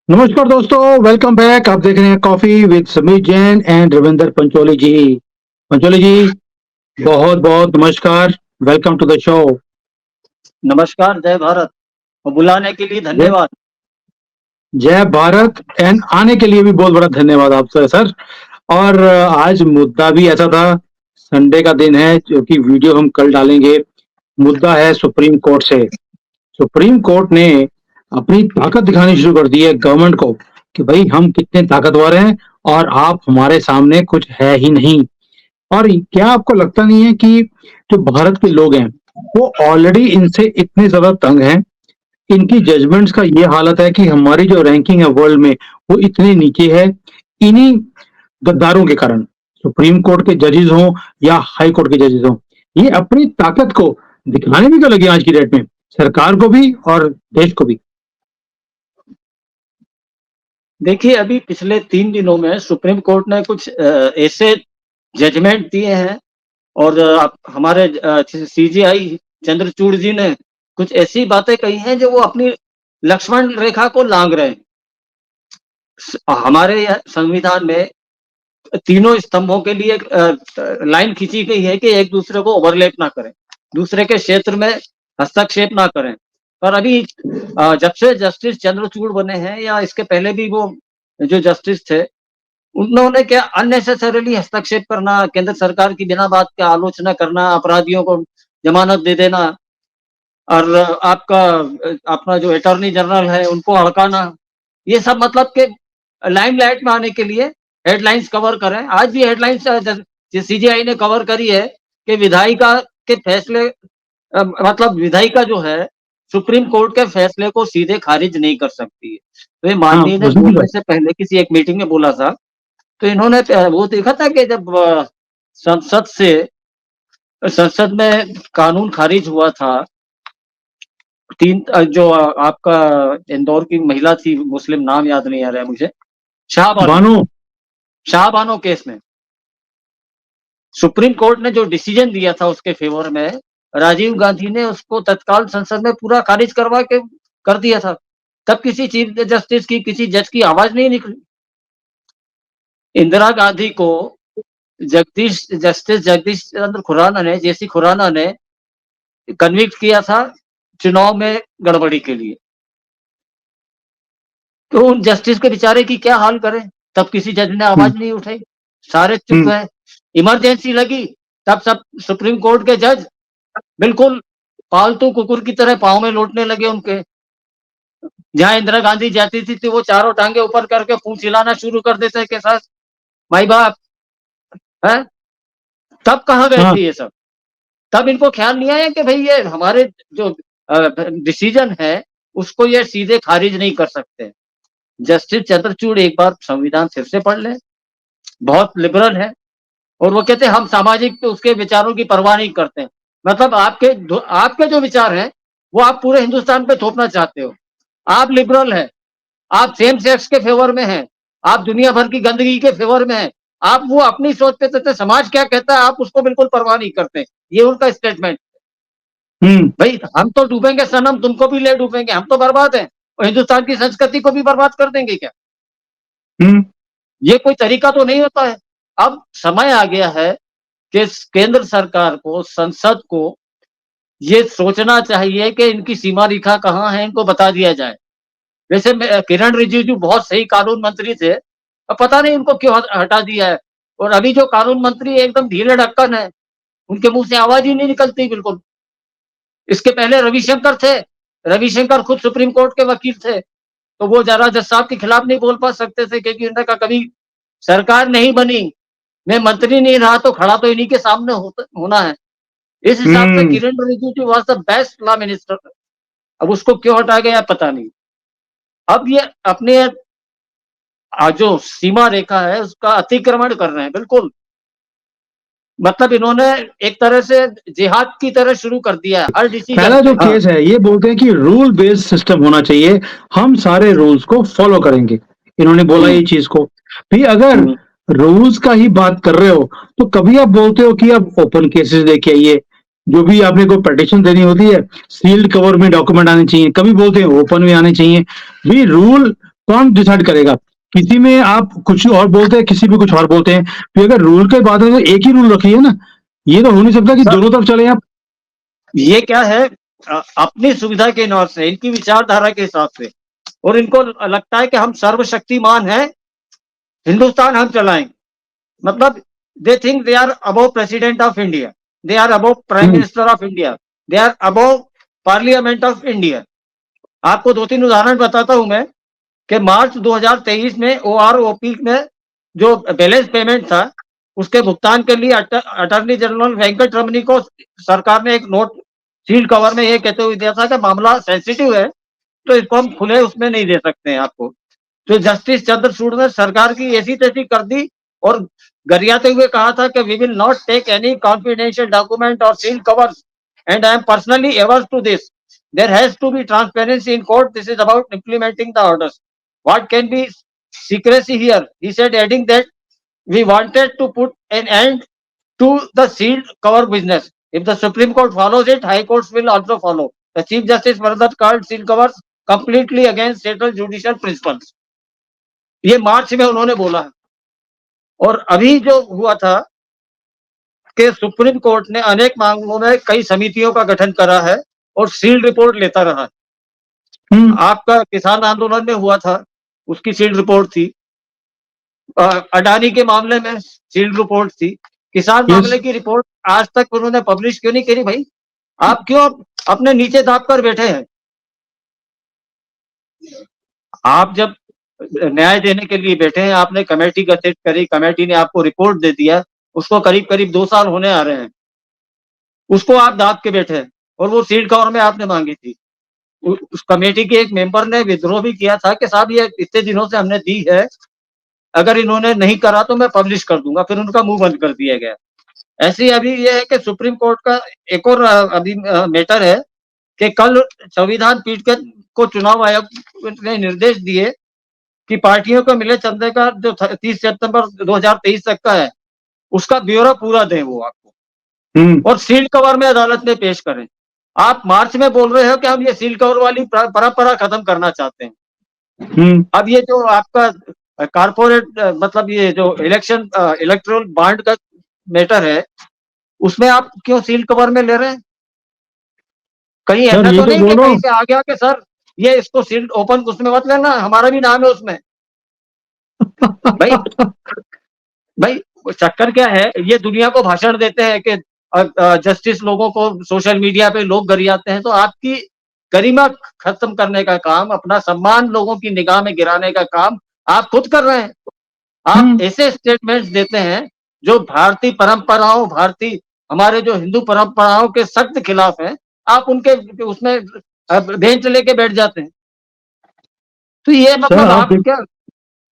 नमस्कार दोस्तों, welcome back. आप देख रहे हैं coffee with Sameer Jain and Ravinder Pancholi ji. Pancholi ji, बहुत बहुत नमस्कार। Welcome to the show. नमस्कार, जय भारत और बुलाने के लिए जय धन्यवाद। जय भारत एंड आने के लिए भी बहुत बड़ा धन्यवाद आपसे सर। और आज मुद्दा भी ऐसा था, संडे का दिन है, जो कि वीडियो हम कल डालेंगे। मुद्दा है सुप्रीम कोर्ट से। सुप्रीम कोर्ट ने अपनी ताकत दिखानी शुरू कर दी है गवर्नमेंट को कि भाई हम कितने ताकतवर हैं और आप हमारे सामने कुछ है ही नहीं। और क्या आपको लगता नहीं है कि जो भारत के लोग हैं वो ऑलरेडी इनसे इतने ज्यादा तंग हैं, इनकी जजमेंट्स का ये हालत है कि हमारी जो रैंकिंग है वर्ल्ड में वो इतनी नीचे है, इन्हीं गद्दारों के कारण। सुप्रीम कोर्ट के जजेस हों या हाई कोर्ट के जजेस हों, ये अपनी ताकत को दिखाने भी तो लगे आज की डेट में, सरकार को भी और देश को भी। देखिए, अभी पिछले 3 दिनों में सुप्रीम कोर्ट ने कुछ ऐसे जजमेंट दिए हैं और हमारे सीजेआई चंद्रचूड़ जी ने कुछ ऐसी बातें कही हैं जो वो अपनी लक्ष्मण रेखा को लांघ रहे हैं। हमारे संविधान में तीनों स्तंभों के लिए लाइन खींची गई है कि एक दूसरे को ओवरलैप ना करें, दूसरे के क्षेत्र में हस्तक्षेप ना करें। पर अभी जब से जस्टिस चंद्रचूड़ बने हैं या इसके पहले भी वो जो जस्टिस थे, उन्होंने क्या अननेसेसरीली हस्तक्षेप करना, केंद्र सरकार की बिना बात के आलोचना करना, अपराधियों को जमानत दे देना और आपका अपना जो अटॉर्नी जनरल है उनको हड़काना, ये सब मतलब के लाइमलाइट में आने के लिए हेडलाइंस कवर करें। आज भी हेडलाइंस सीजीआई ने कवर करी है कि विधायिका के फैसले मतलब विधायिका जो है सुप्रीम कोर्ट के फैसले को सीधे खारिज नहीं कर सकती है। तो ये हाँ, माननीय ने उसमें भी बोलने से पहले किसी एक मीटिंग में बोला था। तो इन्होंने वो देखा था कि जब संसद से संसद में कानून खारिज हुआ था, तीन जो आपका इंदौर की महिला थी, मुस्लिम नाम याद नहीं आ रहा है मुझे, शाहबानो बानो। शाहबानो केस में सुप्रीम कोर्ट ने जो डिसीजन दिया था उसके फेवर में, राजीव गांधी ने उसको तत्काल संसद में पूरा खारिज करवा के कर दिया था। तब किसी चीफ जस्टिस की, किसी जज की आवाज नहीं निकली। इंदिरा गांधी को जस्टिस जगदीश चंद्र खुराना ने, जेसी खुराना ने कन्विक्ट किया था चुनाव में गड़बड़ी के लिए। तो उन जस्टिस के बेचारे की क्या हाल करें, तब किसी जज ने हम्म, आवाज नहीं उठाई, सारे चुप हम्म, है। इमरजेंसी लगी, तब सब सुप्रीम कोर्ट के जज बिल्कुल पालतू कुकुर की तरह पाँव में लौटने लगे उनके। जहां इंदिरा गांधी जाती थी तो वो चारों टांगे ऊपर करके पूंछ हिलाना शुरू कर देते के साथ, माई बाप है। तब कहाँ गए हाँ, थे ये सब? तब इनको ख्याल नहीं आया कि भाई ये हमारे जो डिसीजन है उसको ये सीधे खारिज नहीं कर सकते। जस्टिस चंद्रचूड़ एक बार संविधान फिर से पढ़ लें, बहुत लिबरल है। और वो कहते हैं हम सामाजिक तो उसके विचारों की परवाह नहीं करते। मतलब आपके जो विचार हैं वो आप पूरे हिंदुस्तान पे थोपना चाहते हो। आप लिबरल हैं, आप सेम सेक्स के फेवर में हैं, आप दुनिया भर की गंदगी के फेवर में हैं, आप वो अपनी सोच पे देते, समाज क्या कहता है आप उसको बिल्कुल परवाह नहीं करते। ये उनका स्टेटमेंट। हम्म, भाई हम तो डूबेंगे सनम, तुमको भी ले डूबेंगे, हम तो बर्बाद हैं और हिंदुस्तान की संस्कृति को भी बर्बाद कर देंगे क्या? हम्म, ये कोई तरीका तो नहीं होता है। अब समय आ गया है कि केंद्र सरकार को, संसद को ये सोचना चाहिए कि इनकी सीमा रेखा कहाँ है, इनको बता दिया जाए। वैसे किरण रिजिजू बहुत सही कानून मंत्री थे, अब पता नहीं उनको क्यों हटा दिया है। और अभी जो कानून मंत्री एकदम ढीले ढक्कन है, उनके मुंह से आवाज ही नहीं निकलती बिल्कुल। इसके पहले रविशंकर थे, रविशंकर खुद सुप्रीम कोर्ट के वकील थे, तो वो जरा जज साहब के खिलाफ नहीं बोल पा सकते थे क्योंकि उन्होंने कहा कभी सरकार नहीं बनी, मैं मंत्री नहीं रहा तो खड़ा तो इन्हीं के सामने होना है। इस हिसाब से hmm. Kiren Rijiju was the best law minister. अब उसको क्यों हटा गया पता नहीं। अब ये अपने जो सीमा रेखा है उसका अतिक्रमण कर रहे हैं बिल्कुल। मतलब इन्होंने एक तरह से जिहाद की तरह शुरू कर दिया है हर डिसीजन पहला जो पे। हाँ। केस है ये बोलते हैं कि रूल बेस्ड सिस्टम होना चाहिए, हम सारे रूल्स को फॉलो करेंगे। इन्होंने बोला हम्म, ये चीज को भी। अगर हम्म, रूल्स का ही बात कर रहे हो तो कभी आप बोलते हो कि आप ओपन केसेस लेके आइए, जो भी आपने कोई पिटीशन देनी होती है सील्ड कवर में डॉक्यूमेंट आने चाहिए, कभी बोलते हैं ओपन में आने चाहिए। भी रूल कौन डिसाइड करेगा? किसी में आप कुछ और बोलते हैं, किसी में कुछ और बोलते हैं। फिर अगर रूल की बात है तो एक ही रूल रखिए ना। ये तो हो नहीं सकता कि सर दोनों तरफ चले आप। ये क्या है, अपनी सुविधा के हिसाब से, इनकी विचारधारा के हिसाब से, और इनको लगता है कि हम सर्वशक्तिमान हैं, हिंदुस्तान हम चलाएंगे। मतलब they think they are above president of India, they are above prime हुँ, minister of India, they are above parliament of India. आपको 2-3 उदाहरण बताता हूं मैं कि मार्च 2023 में ओआरओपी में जो बैलेंस पेमेंट था, उसके भुगतान के लिए अटॉर्नी जनरल वेंकट रमनी को सरकार ने एक नोट सील कवर में ये कहते हुए दिया था कि मामला सेंसिटिव है, तो इसको हम खुले उसमें नहीं दे सकते हैं आपको। तो जस्टिस चंद्रचूड़ ने सरकार की ऐसी तैसी कर दी और गरियाते हुए कहा था कि we will not take any confidential document or seal covers and I am personally averse to this. There has to be transparency in court, this is about implementing the orders, what can be secrecy here, he said, adding that we wanted to put an end to the sealed cover business. If the Supreme Court follows it, high courts will also follow. The chief justice further called sealed covers completely against central judicial principles. ये मार्च में उन्होंने बोला है। और अभी जो हुआ था कि सुप्रीम कोर्ट ने अनेक मामलों में कई समितियों का गठन करा है और सील्ड रिपोर्ट लेता रहा है। हुँ, आपका किसान आंदोलन में हुआ था, उसकी सील्ड रिपोर्ट थी। अडानी के मामले में सील्ड रिपोर्ट थी। किसान यस। मामले की रिपोर्ट आज तक उन्होंने पब्लिश क्यों नहीं करी भाई? आप क्यों अपने नीचे दाब कर बैठे हैं? आप जब न्याय देने के लिए बैठे हैं, आपने कमेटी गठित करी, कमेटी ने आपको रिपोर्ट दे दिया, उसको करीब-करीब 2 साल होने आ रहे हैं। उसको आप दाब के बैठे हैं और वो सील्ड कवर में आपने माँगी थी। उस कमेटी के एक मेंबर ने विद्रोह भी किया था कि साहब ये इतने दिनों से हमने दी है, अगर इन्होंने नहीं करा तो मैं पब्लिश कर दूँगा, फिर उनका मुँह बंद कर दिया गया। ऐसे ही अभी ये है कि सुप्रीम कोर्ट का एक और अभी मैटर है कि कल संविधान पीठ के को चुनाव आयोग ने निर्देश दिए कि पार्टियों को मिले चंदे का जो 30 सितंबर 2023 तक का है, उसका ब्यौरा पूरा दें वो आपको, हुँ, और सील कवर में अदालत में पेश करें। आप मार्च में बोल रहे हो कि हम ये सील कवर वाली परंपरा खत्म करना चाहते हैं। हुँ। अब ये जो आपका कारपोरेट मतलब ये जो इलेक्टोरल बॉन्ड का मैटर है, उसमें आप क्यों सील कवर में ले रहे हैं? कहीं सर ऐसा यही तो तो नहीं कि बोल रहा कहीं हूँ। से आ गया कि सर ये इसको सील्ड ओपन उसमें मत लेना, हमारा भी नाम है उसमें। भाई भाई चक्कर क्या है, ये दुनिया को भाषण देते हैं कि जस्टिस लोगों को सोशल मीडिया पे लोग गरियाते हैं, तो आपकी गरिमा खत्म करने का काम, अपना सम्मान लोगों की निगाह में गिराने का काम आप खुद कर रहे हैं। आप हुँ, ऐसे स्टेटमेंट्स देते हैं जो भारतीय परंपराओं, भारतीय हमारे जो हिंदू परंपराओं के सख्त खिलाफ हैं, आप उनके उसमें बेंच लेके बैठ जाते हैं। तो ये सर मतलब आप आप क्या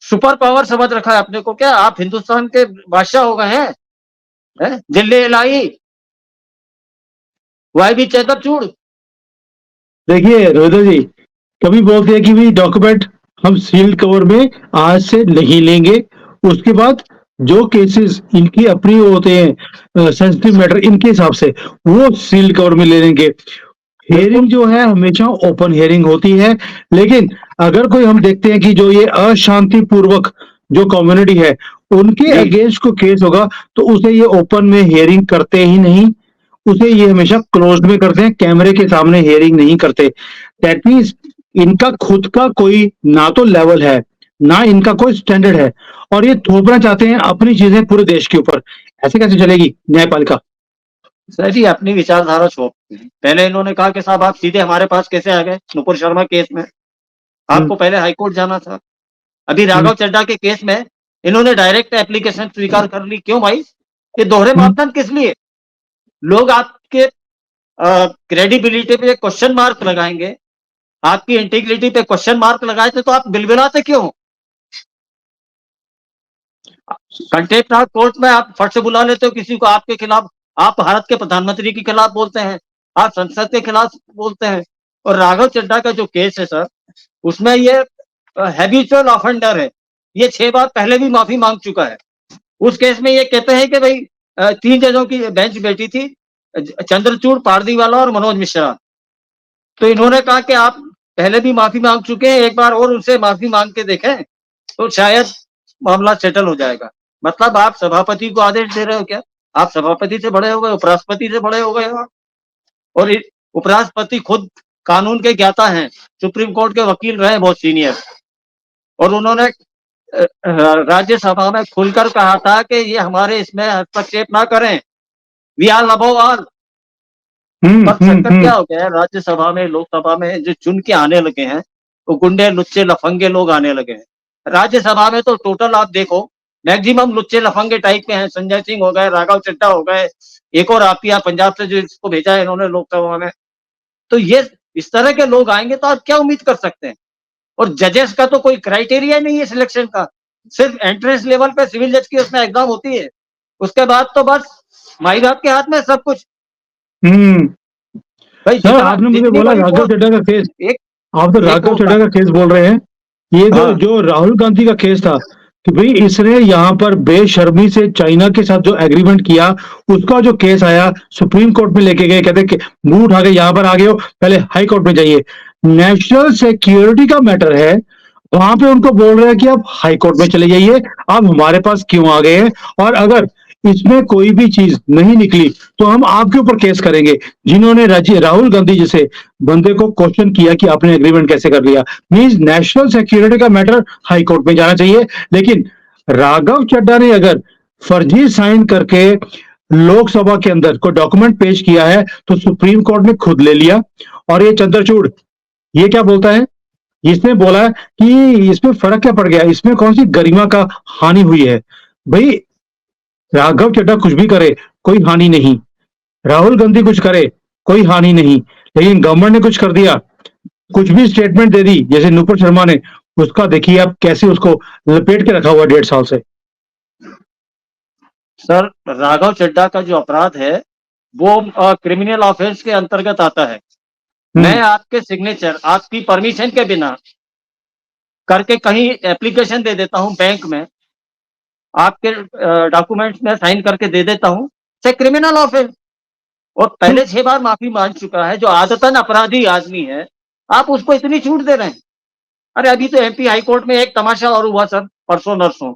सुपर पावर समझ रखा है अपने को क्या? आप हिंदुस्तान के बादशाह हो गए हैं? हैं? दिल्ली इलाही, वाईबी चैतरचूड़। देखिए रोहित जी, कभी बोलते हैं कि भाई डॉक्यूमेंट हम सील्ड कवर में आज से नहीं लेंगे। उसके बाद जो केसेस इनकी अपनी होते हैं सेंसिटिव मैटर इनके हिसाब से वो सील्ड कवर में ले लेंगे। बिल्कुल। हियरिंग जो है हमेशा ओपन हियरिंग होती है। लेकिन अगर कोई हम देखते हैं कि जो ये अशांति पूर्वक जो कम्युनिटी है उनके जी। अगेंस्ट को केस होगा तो उसे ये ओपन में हियरिंग करते ही नहीं। उसे ये हमेशा क्लोज्ड में करते हैं, कैमरे के सामने हियरिंग नहीं करते। दैट मीन्स इनका खुद का कोई ना तो लेवल है, ना इनका कोई स्टैंडर्ड है और ये थोपना चाहते हैं अपनी चीजें पूरे देश के ऊपर। ऐसे कैसे चलेगी न्यायपालिका? सर जी अपनी विचारधारा छोड़ते हैं। पहले इन्होंने कहा कि साहब आप सीधे हमारे पास कैसे आ गए नुपुर शर्मा केस में? हुँ, आपको पहले हाईकोर्ट जाना था। अभी हुँ, राघव चड्ढा के केस में इन्होंने डायरेक्ट एप्लीकेशन स्वीकार कर ली। क्यों भाई? ये दोहरे हुँ। मापदंड किस लिए? लोग आपके क्रेडिबिलिटी पे क्वेश्चन मार्क लगाएंगे, आपकी इंटीग्रिटी पे क्वेश्चन मार्क लगाए थे तो आप बिलबिलाते क्यों? कंटेम्प्ट ऑफ कोर्ट में आप फट से बुला लेते हो किसी को आपके खिलाफ, आप भारत के प्रधानमंत्री के खिलाफ बोलते हैं, आप संसद के खिलाफ बोलते हैं। और राघव चड्ढा का जो केस है सर, उसमें ये हैबिचुअल ऑफेंडर है, ये 6 बार पहले भी माफी मांग चुका है। उस केस में ये कहते हैं कि भाई 3 जजों की बेंच बैठी थी, चंद्रचूड़, पारदीवाला और मनोज मिश्रा। तो इन्होंने कहा कि आप पहले भी माफी मांग चुके हैं, एक बार और उनसे माफी मांग के देखें तो शायद मामला सेटल हो जाएगा। मतलब आप सभापति को आदेश दे रहे हो क्या? आप सभापति से बड़े हो गए, उपराष्ट्रपति से बड़े हो गए हो आप। और उपराष्ट्रपति खुद कानून के ज्ञाता हैं, सुप्रीम कोर्ट के वकील रहे बहुत सीनियर, और उन्होंने राज्यसभा में खुलकर कहा था कि ये हमारे इसमें हस्तक्षेप ना करें, वी आर अबव ऑल। पर चक्कर क्या हो गया है, राज्यसभा में लोकसभा में जो चुन के आने लगे हैं वो गुंडे लुच्चे लफंगे लोग आने लगे हैं। राज्यसभा में तो टोटल आप देखो मैक्सिमम लुच्चे लफंगे टाइप के हैं, संजय सिंह हो गए, राघव चड्ढा हो गए, एक और आपिया पंजाब से जो इसको भेजा है इन्होंने लोकसभा में। तो ये इस तरह के लोग आएंगे तो आप क्या उम्मीद कर सकते हैं? और जजेस का तो कोई क्राइटेरिया नहीं है सिलेक्शन का, सिर्फ एंट्रेंस लेवल पे सिविल जज की उसमें एग्जाम होती है, उसके बाद तो बस माई बाप के हाथ में सब कुछ। भाई सर आपने मुझे बोला राघव चड्ढा का केस, आप तो राघव चड्ढा का केस बोल रहे हैं, ये जो राहुल गांधी का केस था कि भाई इसने यहाँ पर बेशर्मी से चाइना के साथ जो एग्रीमेंट किया, उसका जो केस आया सुप्रीम कोर्ट में लेके गए, कहते मुंह उठा के यहाँ पर आ गए हो, पहले हाई कोर्ट में जाइए। नेशनल सिक्योरिटी का मैटर है, वहां पे उनको बोल रहे हैं कि आप हाई कोर्ट में चले जाइए, आप हमारे पास क्यों आ गए हैं, और अगर इसमें कोई भी चीज नहीं निकली तो हम आपके ऊपर केस करेंगे। जिन्होंने राहुल गांधी जैसे बंदे को क्वेश्चन किया कि आपने एग्रीमेंट कैसे कर लिया, मींस नेशनल सिक्योरिटी का मैटर हाई कोर्ट में जाना चाहिए। लेकिन राघव चड्ढा ने अगर फर्जी साइन करके लोकसभा के अंदर कोई डॉक्यूमेंट पेश किया है तो सुप्रीम कोर्ट ने खुद ले लिया। और ये चंद्रचूड़ ये क्या बोलता है, इसने बोला कि इसमें फर्क क्या पड़ गया, इसमें कौन सी गरिमा का हानि हुई है। भाई राघव चड्ढा कुछ भी करे कोई हानि नहीं, राहुल गांधी कुछ करे कोई हानि नहीं, लेकिन गवर्नमेंट ने कुछ कर दिया, कुछ भी स्टेटमेंट दे दी, जैसे नुपुर शर्मा ने, उसका देखिए आप कैसे उसको लपेट के रखा हुआ 1.5 साल से। सर राघव चड्ढा का जो अपराध है वो क्रिमिनल ऑफेंस के अंतर्गत आता है। मैं आपके सिग्नेचर आपकी परमिशन के बिना करके कहीं एप्लीकेशन दे देता हूं बैंक में, आपके डॉक्यूमेंट्स में साइन करके दे देता हूं, से क्रिमिनल ऑफेंस। और पहले 6 बार माफी मांग चुका है, जो आदतन अपराधी आदमी है, आप उसको इतनी छूट दे रहे हैं। अरे अभी तो एमपी हाई कोर्ट में एक तमाशा और हुआ सर, परसों नरसों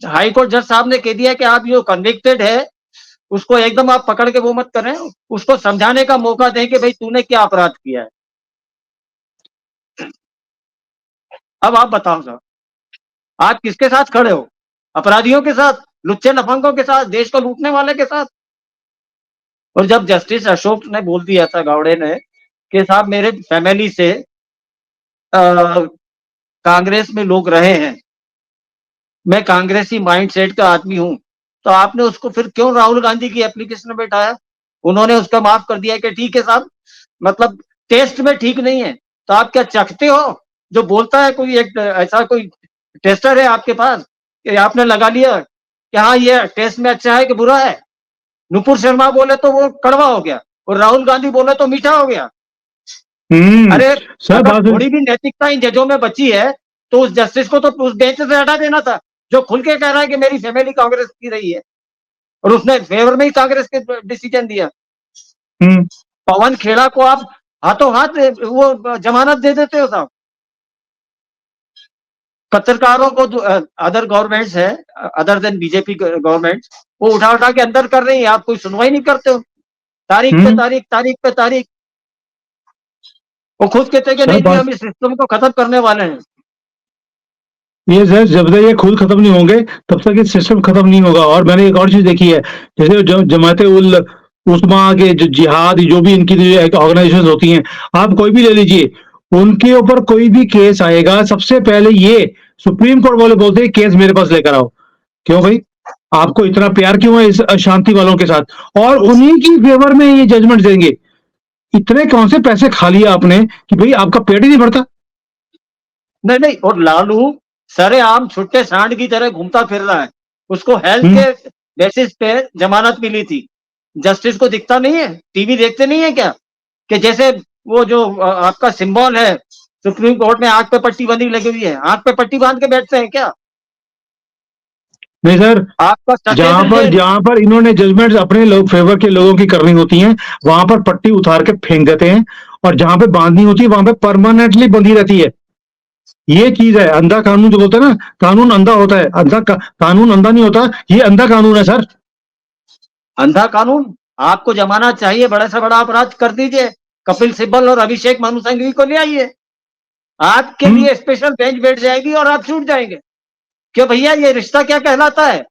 हाई कोर्ट जज साहब ने कह दिया कि आप जो कन्विक्टेड है उसको एकदम आप पकड़ के वो मत करें, उसको समझाने का मौका दें कि भाई तूने क्या अपराध किया है। अब आप बताओ सर, आप किसके साथ खड़े हो? अपराधियों के साथ, लुच्चे लफंगों के साथ, देश को लूटने वाले के साथ। और जब जस्टिस अशोक ने बोल दिया था गावड़े ने कि साहब मेरे फैमिली से कांग्रेस में लोग रहे हैं, मैं कांग्रेसी माइंडसेट का आदमी हूं, तो आपने उसको फिर क्यों राहुल गांधी की एप्लीकेशन में बैठाया? उन्होंने उसका माफ कर दिया कि ठीक है साहब, मतलब टेस्ट में ठीक नहीं है, तो आप क्या चखते हो? जो बोलता है कोई एक ऐसा कोई टेस्टर है आपके पास कि आपने लगा लिया कि हाँ ये टेस्ट में अच्छा है कि बुरा है? नुपुर शर्मा बोले तो वो कड़वा हो गया और राहुल गांधी बोले तो मीठा हो गया। अरे अगर थोड़ी भी नैतिकता इन जजों में बची है तो उस जस्टिस को तो उस बेंच से हटा देना था, जो खुल के कह रहा है कि मेरी फैमिली कांग्रेस की रही है, और उसने फेवर में ही कांग्रेस के डिसीजन दिया। पवन खेड़ा को आप हाथों हाथ वो जमानत दे देते हो साहब। पत्रकारों को अदर गवर्नमेंट्स है, अदर देन बीजेपी गवर्नमेंट, वो उठा उठा के अंदर कर रही है, आप कोई सुनवाई नहीं करते हो, तारीख पे तारीख, तारीख पे तारीख। वो खुद कहते हैं कि नहीं हम इस सिस्टम को खत्म करने वाले हैं। ये सर जब तक ये खुद खत्म नहीं होंगे तब तक ये सिस्टम खत्म नहीं होगा। और मैंने एक और चीज देखी है, जैसे जमाते उल उस्मा के जो जिहाद, जो भी इनकी ऑर्गेनाइजेशन होती हैं, आप कोई भी ले लीजिए, उनके ऊपर कोई भी केस आएगा, सबसे पहले ये सुप्रीम कोर्ट वाले बोलते हैं केस मेरे पास लेकर आओ। क्यों भाई, आपको इतना प्यार क्यों है इस अशांति वालों के साथ, और उन्हीं की फेवर में ये जजमेंट देंगे। इतने कौन से पैसे खा लिया आपने कि भाई आपका पेट ही नहीं भरता। नहीं नहीं, और लालू सरेआम छुट्टे सांड की तरह घूमता फिर रहा है, उसको हेल्थ के बेसिस पे जमानत मिली थी। जस्टिस को दिखता नहीं है, टीवी देखते नहीं है क्या, कि जैसे वो जो आपका सिंबल है सुप्रीम कोर्ट में, आंख पे पट्टी बंधी लगी हुई है, आंख पे पट्टी बांध के बैठते हैं क्या? नहीं सर, आपका जहां पर इन्होंने जजमेंट अपने लोग फेवर के लोगों की करनी होती हैं, वहां पर पट्टी उतार के फेंक देते हैं और जहां पे बांधनी होती है वहां पे परमानेंटली बंधी रहती है। ये चीज है अंधा कानून जो बोलते हैं ना, कानून अंधा होता है, कानून अंधा नहीं होता, ये अंधा कानून है सर। अंधा कानून आपको जमाना चाहिए, बड़े से बड़ा अपराध कर दीजिए, कपिल सिब्बल और अभिषेक मनु सिंघवी को ले आइए, आपके हम्म लिए स्पेशल बेंच बैठ जाएगी और आप छूट जाएंगे। क्यों भैया, ये रिश्ता क्या कहलाता है?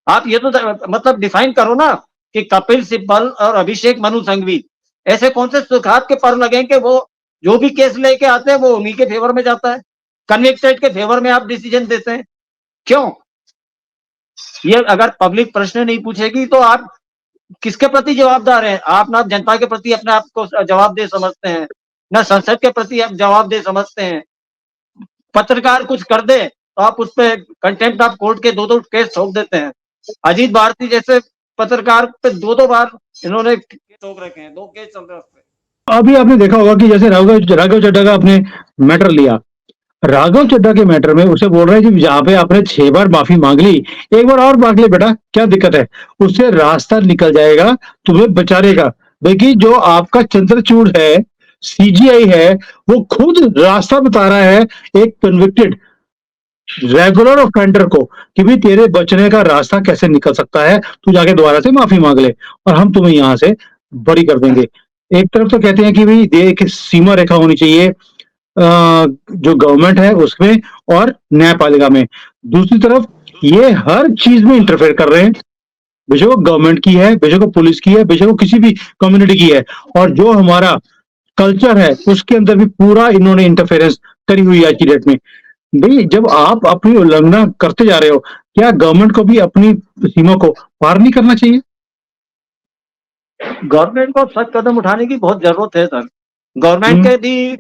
आप ये तो मतलब डिफाइन करो ना कि कपिल सिब्बल और अभिषेक मनु सिंघवी ऐसे कौन से सुखात के पर लगे कि वो जो भी केस लेके आते हैं वो उन्हीं के फेवर में जाता है, कन्विक्टेड के फेवर में आप डिसीजन देते हैं। क्यों? ये अगर पब्लिक प्रश्न नहीं पूछेगी तो आप किसके प्रति जवाबदार हैं? आप ना जनता के प्रति अपने आप को जवाबदेह समझते हैं, ना संसद के प्रति आप जवाबदेह समझते हैं। पत्रकार कुछ कर दे तो आप उस पर कंटेम्प्ट ऑफ कोर्ट के 2-2 केस ठोक देते हैं। अजीत भारती जैसे पत्रकार पे 2-2 बार इन्होंने केस ठोक रखे हैं, 2 केस चल रहे हैं उस पे। अभी आपने देखा होगा कि जैसे राघव चड्ढा का आपने मैटर लिया, राघव चड्ढा के मैटर में उसे बोल रहे हैं कि जहां पे आपने 6 बार माफी मांग ली, एक बार और मांग ले बेटा, क्या दिक्कत है, उससे रास्ता निकल जाएगा, तुम्हें बचाएगा। देखिए जो आपका चंद्रचूड़ है, सीजीआई है, वो खुद रास्ता बता रहा है एक कन्विक्टेड रेगुलर ऑफेंडर को कि भी तेरे बचने का रास्ता कैसे निकल सकता है, तू जाके दोबारा से माफी मांग ले और हम तुम्हें यहां से बरी कर देंगे। एक तरफ तो कहते हैं कि भाई एक सीमा रेखा होनी चाहिए जो गवर्नमेंट है उसमें और न्यायपालिका में, दूसरी तरफ ये हर चीज में इंटरफेयर कर रहे हैं, बेशक वो गवर्नमेंट की है, बेशक वो पुलिस की है, बेशक वो किसी भी कम्युनिटी की है, और जो हमारा कल्चर है उसके अंदर भी पूरा इन्होंने इंटरफेरेंस करी हुई है आज की डेट में। भाई जब आप अपनी उल्लंघना करते जा रहे हो, क्या गवर्नमेंट को भी अपनी सीमा को पार नहीं करना चाहिए? गवर्नमेंट को सख्त कदम उठाने की बहुत जरूरत है सर। गवर्नमेंट हम्म के भी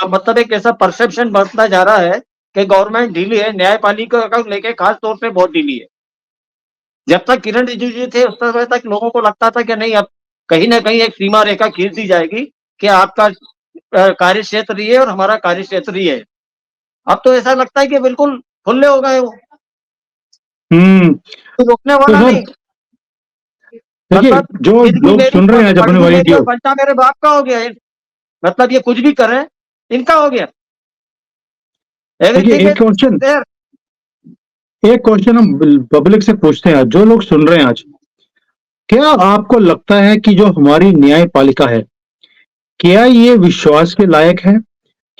मतलब एक ऐसा परसेप्शन बढ़ता जा रहा है कि गवर्नमेंट ढीली है, न्यायपालिका को लेके खास तौर पे बहुत ढीली है। जब तक किरण रिजिजू थे उस समय तक लोगों को लगता था कि नहीं, अब कहीं ना कहीं एक सीमा रेखा खींच दी जाएगी कि आपका कार्य क्षेत्र ये है और हमारा कार्य क्षेत्र ये है। अब तो ऐसा लगता है कि बिल्कुल खुले हो गए वो, हम्म तो रोकने तो वाला सर नहीं। देखिए मतलब जो जिंदगी लोग मेरी सुन रहे हैं आज अपने पगड़ी मेरी वीडियो, और बंटा मेरे बाप का हो गया है। मतलब ये कुछ भी करें इनका हो गया, देखिए एवरीथिंग इज देयर। एक क्वेश्चन हम पब्लिक से पूछते हैं, जो लोग सुन रहे हैं आज, क्या आपको लगता है कि जो हमारी न्यायपालिका है, क्या ये विश्वास के लायक है?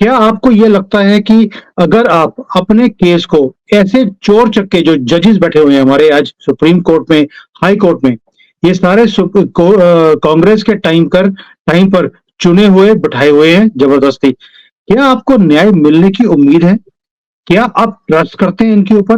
क्या आपको ये लगता है कि अगर आप अपने केस को ऐसे चोर चक्के जो जजेस बैठे हुए हैं हमारे आज सुप्रीम कोर्ट में, हाई कोर्ट में, ये सारे कांग्रेस के टाइम पर चुने हुए बिठाए हुए हैं जबरदस्ती, क्या आपको न्याय मिलने की उम्मीद है? क्या आप ट्रस्ट करते हैं इनके ऊपर?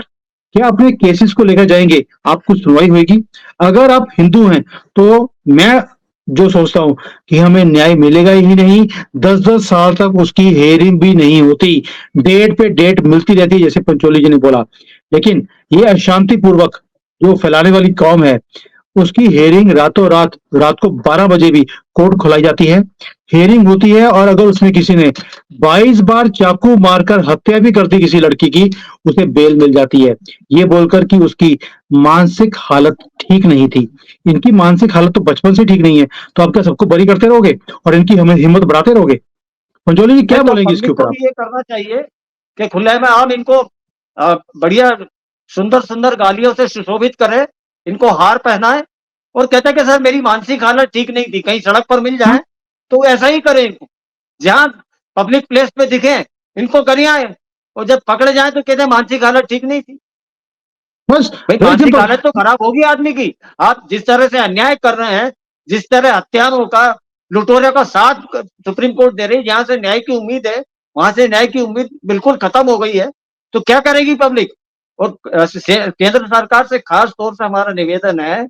क्या अपने केसेस को लेकर जाएंगे, आपको सुनवाई होगी? अगर आप हिंदू हैं तो मैं जो सोचता हूं कि हमें न्याय मिलेगा ही नहीं, 10-10 साल तक उसकी हेयरिंग भी नहीं होती, डेट पे डेट मिलती रहती है, जैसे पंचोली जी ने बोला, लेकिन ये अशांति पूर्वक जो फैलाने वाली कौम है, उसकी हेयरिंग रात को 12 बजे भी कोर्ट खुलाई जाती है, हेयरिंग होती है, और अगर उसमें किसी ने 22 बार चाकू मारकर हत्या भी कर दी किसी लड़की की, उसे बेल मिल जाती है, ये बोलकर कि उसकी मानसिक हालत ठीक नहीं थी। इनकी मानसिक हालत तो बचपन से ठीक नहीं है, तो आप क्या सबको बरी करते रहोगे और इनकी हमें हिम्मत बढ़ाते रहोगे? पंचोली जी क्या नहीं तो बोलेंगे इसके पब्लिक ऊपर को आप? भी ये करना चाहिए कि खुले में हम इनको बढ़िया सुंदर सुंदर गालियों से सुशोभित करें, इनको हार पहनाएं और कहते हैं कि सर मेरी मानसिक हालत ठीक नहीं थी, कहीं सड़क पर मिल जाए तो ऐसा ही करें इनको, जहां पब्लिक प्लेस पे दिखे इनको गरियाएं, और जब पकड़े जाए तो कहते हैं मानसिक हालत ठीक नहीं थी। बस भाई वेरी मानसिक सिंपल। हालत तो खराब होगी आदमी की। आप जिस तरह से अन्याय कर रहे हैं, जिस तरह हत्यारों का, लुटेरों का साथ सुप्रीम कोर्ट दे रही है, जहां से न्याय की उम्मीद है वहां से न्याय की उम्मीद बिल्कुल खत्म हो गई है, तो क्या करेगी पब्लिक? और केंद्र सरकार से खास तौर से हमारा निवेदन है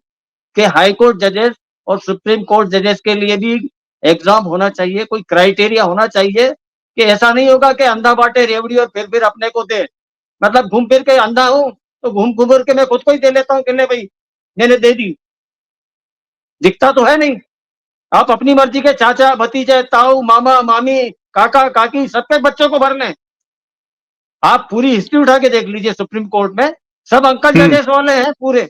कि हाई कोर्ट जजेस और सुप्रीम कोर्ट जजेस के लिए भी एग्जाम होना चाहिए, कोई क्राइटेरिया होना चाहिए कि ऐसा नहीं होगा कि अंधा बांटे रेवड़ी और फिर अपने को दे। मतलब घूम फिर के अंधा हूं तो घूम घूम के मैं खुद को ही दे लेता हूँ कि ले भाई मैंने दे दी, दिखता तो है नहीं। आप अपनी मर्जी के चाचा भतीजे ताऊ मामा मामी काका काकी सबके बच्चों को भर लें। आप पूरी हिस्ट्री उठा के देख लीजिए, सुप्रीम कोर्ट में सब अंकल हम्म जजेस वाले हैं पूरे।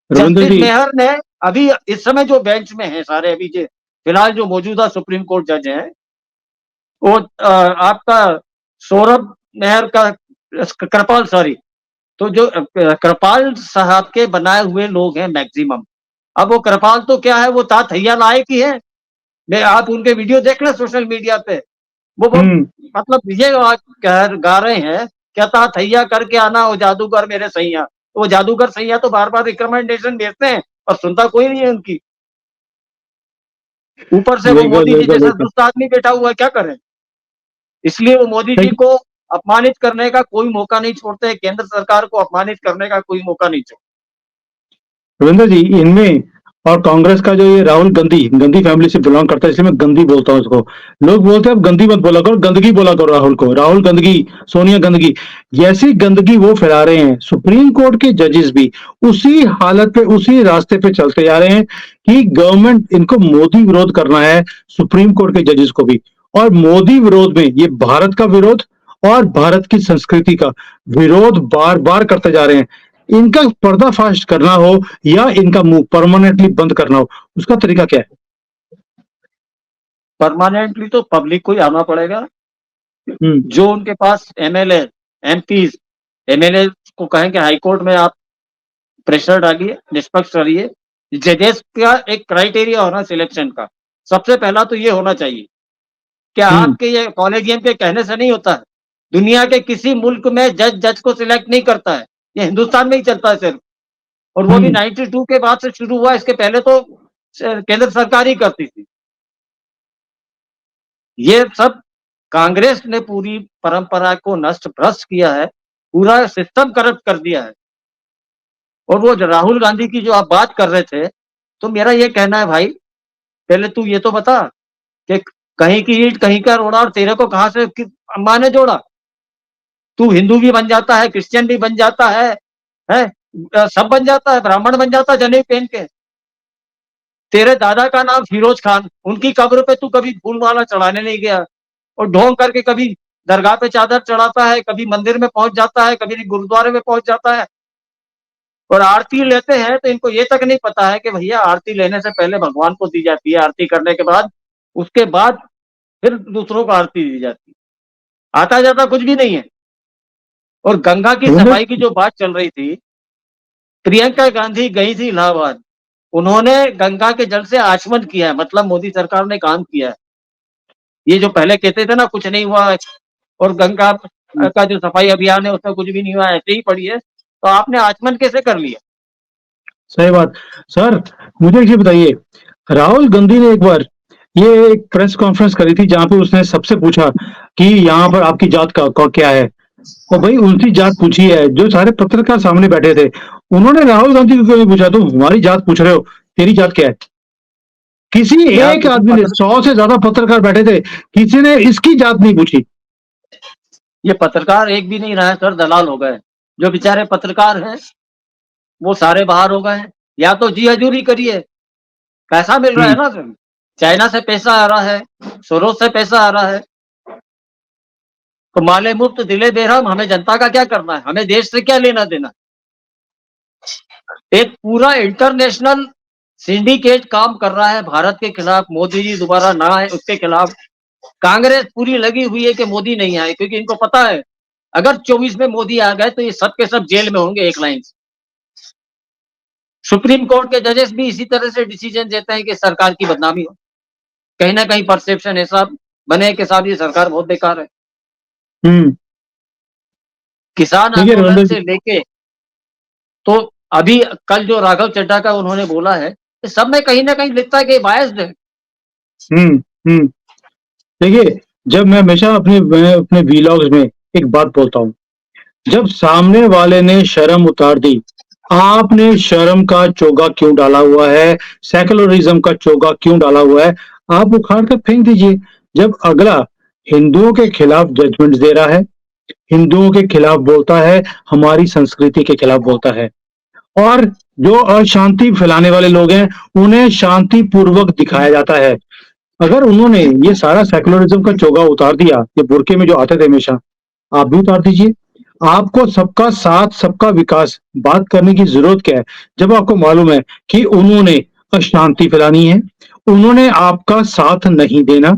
रविंद्र जस्टिस जी, मेहर ने अभी इस समय जो बेंच में है सारे, अभी जो फिलहाल जो मौजूदा सुप्रीम कोर्ट जज हैं, वो आपका सौरभ मेहर का कृपाल, सॉरी, तो जो कृपाल साहब के बनाए हुए लोग हैं मैक्सिमम। अब वो कृपाल तो क्या है, वो तातैया लायक ही है। मैं, आप उनके वीडियो देख लें सोशल मीडिया पे, वो मतलब ये गा रहे हैं, क्या तातैया करके आना हो जादूगर मेरे सैया। वो जादूगर सैया तो बार बार रिकमेंडेशन भेजते हैं और सुनता कोई नहीं है उनकी। ऊपर से वो बिल्कुल मोदी जी बिल्कुल जैसा बिल्कुल। दुष्ट आदमी बैठा हुआ है, क्या करें। इसलिए वो मोदी जी को अपमानित करने का कोई मौका नहीं छोड़ते, केंद्र सरकार को अपमानित करने का कोई मौका नहीं छोड़ते। रविंद्र जी, इनमें और कांग्रेस का जो ये राहुल गंदी फैमिली से बिलोंग करता है, इसलिए मैं गंदी बोलता हूँ उसको। लोग बोलते हैं अब गंदी मत बोला करो, गंदगी बोला करो राहुल को। राहुल गंदगी, सोनिया गंदगी, जैसी गंदगी वो फैला रहे हैं। सुप्रीम कोर्ट के जजेस भी उसी हालत पे, उसी रास्ते पे चलते जा रहे हैं कि गवर्नमेंट, इनको मोदी विरोध करना है, सुप्रीम कोर्ट के जजेस को भी। और मोदी विरोध में ये भारत का विरोध और भारत की संस्कृति का विरोध बार बार करते जा रहे हैं। इनका पर्दाफाश करना हो या इनका मुंह परमानेंटली बंद करना हो, उसका तरीका क्या है? परमानेंटली तो पब्लिक को ही आना पड़ेगा। हम्म। जो उनके पास एमएलए, एमपीज, एमएलए को कहें कि हाईकोर्ट में आप प्रेशर डालिए, निष्पक्ष रहिए। जजेस का एक क्राइटेरिया होना सिलेक्शन का, सबसे पहला तो ये होना चाहिए कि हम्म। आपके ये कॉलेजियम के कहने से नहीं होता है। दुनिया के किसी मुल्क में जज को सिलेक्ट नहीं करता है, ये हिंदुस्तान में ही चलता है सिर्फ। और वो भी हम्म। 92 के बाद से शुरू हुआ, इसके पहले तो केंद्र सरकार ही करती थी। ये सब कांग्रेस ने पूरी परंपरा को नष्ट भ्रष्ट किया है, पूरा सिस्टम करप्ट कर दिया है। और वो राहुल गांधी की जो आप बात कर रहे थे, तो मेरा ये कहना है भाई, पहले तू ये तो बता कि कहीं की ईंट कहीं का रोड़ा, और तेरे को कहां से अम्मा ने जोड़ा। तू हिंदू भी बन जाता है, क्रिश्चियन भी बन जाता है, सब बन जाता है, ब्राह्मण बन जाता है जनेऊ पहन के। तेरे दादा का नाम फिरोज खान, उनकी कब्र पे तू कभी फूल माला चढ़ाने नहीं गया, और ढोंग करके कभी दरगाह पे चादर चढ़ाता है, कभी मंदिर में पहुंच जाता है, कभी गुरुद्वारे में पहुंच जाता है। और आरती लेते हैं तो इनको ये तक नहीं पता है कि भैया आरती लेने से पहले भगवान को दी जाती है, आरती करने के बाद, उसके बाद फिर दूसरों को आरती दी जाती है। आता जाता कुछ भी नहीं है। और गंगा की रविंद्र, सफाई की जो बात चल रही थी, प्रियंका गांधी गई थी इलाहाबाद, उन्होंने गंगा के जल से आचमन किया है, मतलब मोदी सरकार ने काम किया है। ये जो पहले कहते थे ना कुछ नहीं हुआ और गंगा का जो सफाई अभियान है उसमें कुछ भी नहीं हुआ, ऐसे ही पड़ी है, तो आपने आचमन कैसे कर लिया। सही बात। सर, मुझे ये बताइए, राहुल गांधी ने एक बार ये एक प्रेस कॉन्फ्रेंस करी थी जहां पे उसने सबसे पूछा कि यहाँ पर आपकी जात का क्या है। और भाई उनकी जात पूछी है, जो सारे पत्रकार सामने बैठे थे, उन्होंने राहुल गांधी को क्यों नहीं पूछा, तुम हमारी जात पूछ रहे हो, तेरी जात क्या है? किसी क्या एक किसी आदमी ने, 100 से ज्यादा पत्रकार बैठे थे, किसी ने इसकी जात नहीं पूछी। ये पत्रकार एक भी नहीं रहा है सर, दलाल हो गए। जो बेचारे पत्रकार हैं वो सारे बाहर हो गए हैं। या तो जी हजूरी करिए, पैसा मिल रहा है हम्म। ना सर, चाइना से पैसा आ रहा है, सोरोस से पैसा आ रहा है, तो माले मुफ्त दिले बेरहम, हमें जनता का क्या करना है, हमें देश से क्या लेना देना। एक पूरा इंटरनेशनल सिंडिकेट काम कर रहा है भारत के खिलाफ, मोदी जी दोबारा ना आए उसके खिलाफ। कांग्रेस पूरी लगी हुई है कि मोदी नहीं आए, क्योंकि इनको पता है अगर 24 में मोदी आ गए तो ये सब के सब जेल में होंगे एक लाइन से। सुप्रीम कोर्ट के जजेस भी इसी तरह से डिसीजन देते हैं कि सरकार की बदनामी हो। कहीं ना कहीं परसेप्शन ऐसा बने कि साहब ये सरकार बहुत बेकार है। हम्म। किसान ठीक है आंदोलन रविंद्र से जी। लेके, तो अभी कल जो राघव चड्ढा का उन्होंने बोला है, सब में कहीं ना कहीं लिखता है कि बायस्ड है। हम्म। हम्म। देखिए, जब मैं अपने वीलॉग्स में एक बात बोलता हूँ, जब सामने वाले ने शर्म उतार दी, आपने शर्म का चोगा क्यों डाला हुआ है, सेकुलरिज्म का चोगा क्यों डाला हुआ है, आप उखाड़ कर फेंक दीजिए। जब अगला हिंदुओं के खिलाफ जजमेंट दे रहा है, हिंदुओं के खिलाफ बोलता है, हमारी संस्कृति के खिलाफ बोलता है, और जो अशांति फैलाने वाले लोग हैं उन्हें शांति पूर्वक दिखाया जाता है। अगर उन्होंने ये सारा सेकुलरिज्म का चोगा उतार दिया, ये बुरके में जो आते थे हमेशा, आप भी उतार दीजिए। आपको सबका साथ, सबका विकास बात करने की जरूरत क्या है, जब आपको मालूम है कि उन्होंने अशांति फैलानी है, उन्होंने आपका साथ नहीं देना